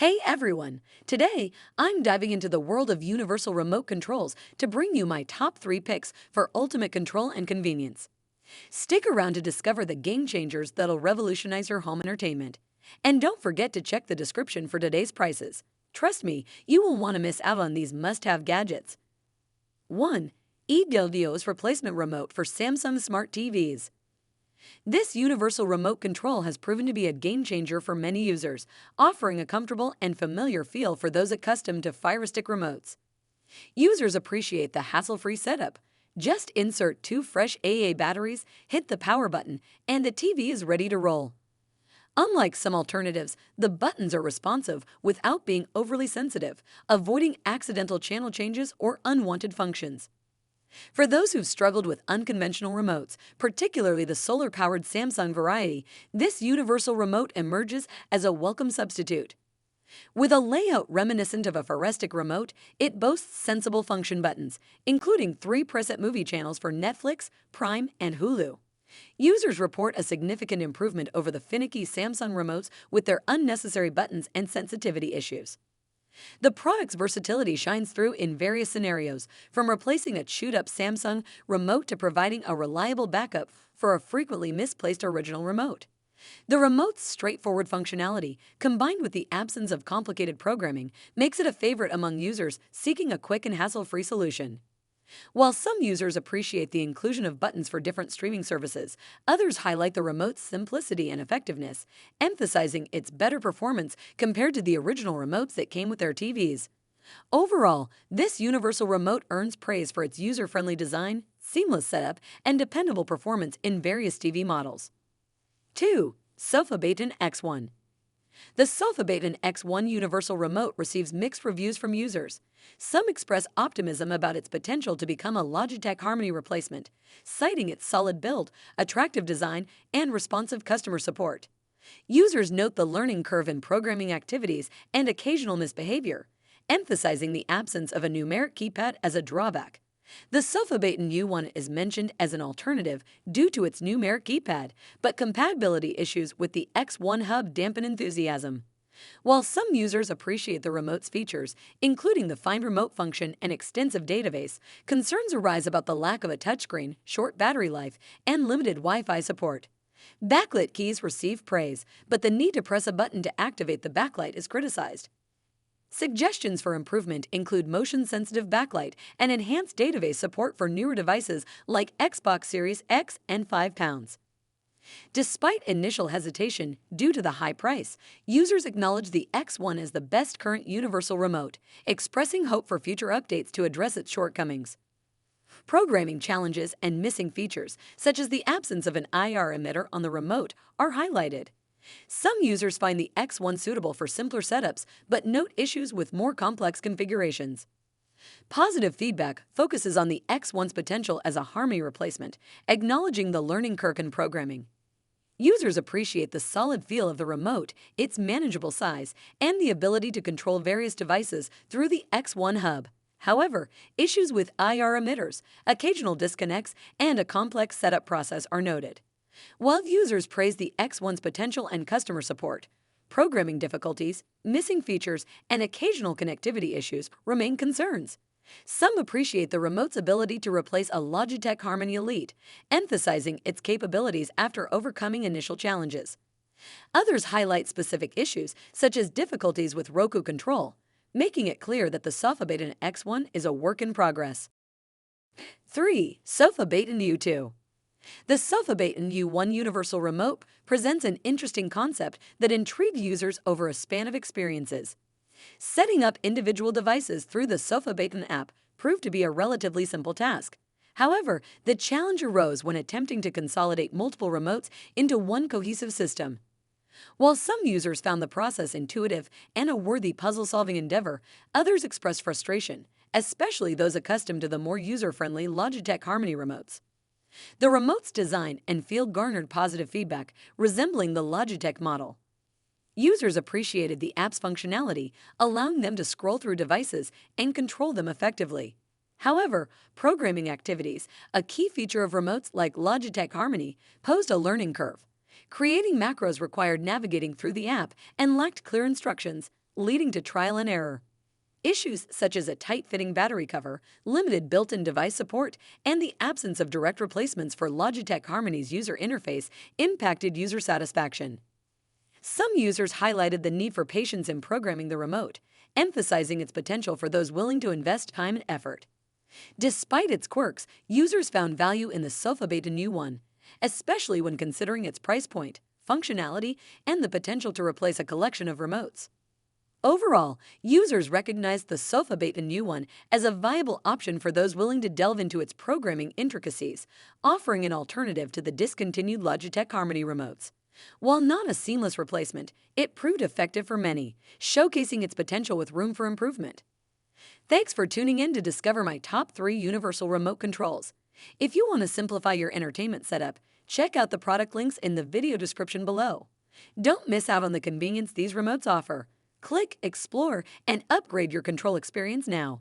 Hey everyone! Today, I'm diving into the world of universal remote controls to bring you my top 3 picks for ultimate control and convenience. Stick around to discover the game changers that'll revolutionize your home entertainment. And don't forget to check the description for today's prices. Trust me, you won't want to miss out on these must-have gadgets. 1. EWO'S replacement remote for Samsung Smart TVs. This universal remote control has proven to be a game changer for many users, offering a comfortable and familiar feel for those accustomed to Fire Stick remotes. Users appreciate the hassle-free setup. Just insert 2 fresh AA batteries, hit the power button, and the TV is ready to roll. Unlike some alternatives, the buttons are responsive without being overly sensitive, avoiding accidental channel changes or unwanted functions. For those who've struggled with unconventional remotes, particularly the solar-powered Samsung variety, this universal remote emerges as a welcome substitute. With a layout reminiscent of a Fire Stick remote, it boasts sensible function buttons, including 3 preset movie channels for Netflix, Prime, and Hulu. Users report a significant improvement over the finicky Samsung remotes with their unnecessary buttons and sensitivity issues. The product's versatility shines through in various scenarios, from replacing a chewed-up Samsung remote to providing a reliable backup for a frequently misplaced original remote. The remote's straightforward functionality, combined with the absence of complicated programming, makes it a favorite among users seeking a quick and hassle-free solution. While some users appreciate the inclusion of buttons for different streaming services, others highlight the remote's simplicity and effectiveness, emphasizing its better performance compared to the original remotes that came with their TVs. Overall, this universal remote earns praise for its user-friendly design, seamless setup, and dependable performance in various TV models. 2. SofaBaton X1. The SofaBaton X1 universal remote receives mixed reviews from users. Some express optimism about its potential to become a Logitech Harmony replacement, citing its solid build, attractive design, and responsive customer support. Users note the learning curve in programming activities and occasional misbehavior, emphasizing the absence of a numeric keypad as a drawback. The SofaBaton U2 is mentioned as an alternative due to its numeric keypad, but compatibility issues with the X1 hub dampen enthusiasm. While some users appreciate the remote's features, including the Find Remote function and extensive database, concerns arise about the lack of a touchscreen, short battery life, and limited Wi-Fi support. Backlit keys receive praise, but the need to press a button to activate the backlight is criticized. Suggestions for improvement include motion-sensitive backlight and enhanced database support for newer devices like Xbox Series X and 5 pounds. Despite initial hesitation due to the high price, users acknowledge the X1 as the best current universal remote, expressing hope for future updates to address its shortcomings. Programming challenges and missing features, such as the absence of an IR emitter on the remote, are highlighted. Some users find the X1 suitable for simpler setups, but note issues with more complex configurations. Positive feedback focuses on the X1's potential as a Harmony replacement, acknowledging the learning curve in programming. Users appreciate the solid feel of the remote, its manageable size, and the ability to control various devices through the X1 hub. However, issues with IR emitters, occasional disconnects, and a complex setup process are noted. While users praise the X1's potential and customer support, programming difficulties, missing features, and occasional connectivity issues remain concerns. Some appreciate the remote's ability to replace a Logitech Harmony Elite, emphasizing its capabilities after overcoming initial challenges. Others highlight specific issues, such as difficulties with Roku control, making it clear that the SofaBaton X1 is a work in progress. 3. SofaBaton U2. The SofaBaton U2 universal remote presents an interesting concept that intrigued users over a span of experiences. Setting up individual devices through the SofaBaton app proved to be a relatively simple task. However, the challenge arose when attempting to consolidate multiple remotes into one cohesive system. While some users found the process intuitive and a worthy puzzle-solving endeavor, others expressed frustration, especially those accustomed to the more user-friendly Logitech Harmony remotes. The remote's design and feel garnered positive feedback, resembling the Logitech model. Users appreciated the app's functionality, allowing them to scroll through devices and control them effectively. However, programming activities, a key feature of remotes like Logitech Harmony, posed a learning curve. Creating macros required navigating through the app and lacked clear instructions, leading to trial and error. Issues such as a tight-fitting battery cover, limited built-in device support, and the absence of direct replacements for Logitech Harmony's user interface impacted user satisfaction. Some users highlighted the need for patience in programming the remote, emphasizing its potential for those willing to invest time and effort. Despite its quirks, users found value in the SofaBaton U2, especially when considering its price point, functionality, and the potential to replace a collection of remotes. Overall, users recognized the SofaBaton U2 as a viable option for those willing to delve into its programming intricacies, offering an alternative to the discontinued Logitech Harmony remotes. While not a seamless replacement, it proved effective for many, showcasing its potential with room for improvement. Thanks for tuning in to discover my top 3 universal remote controls. If you want to simplify your entertainment setup, check out the product links in the video description below. Don't miss out on the convenience these remotes offer. Click, explore, and upgrade your control experience now.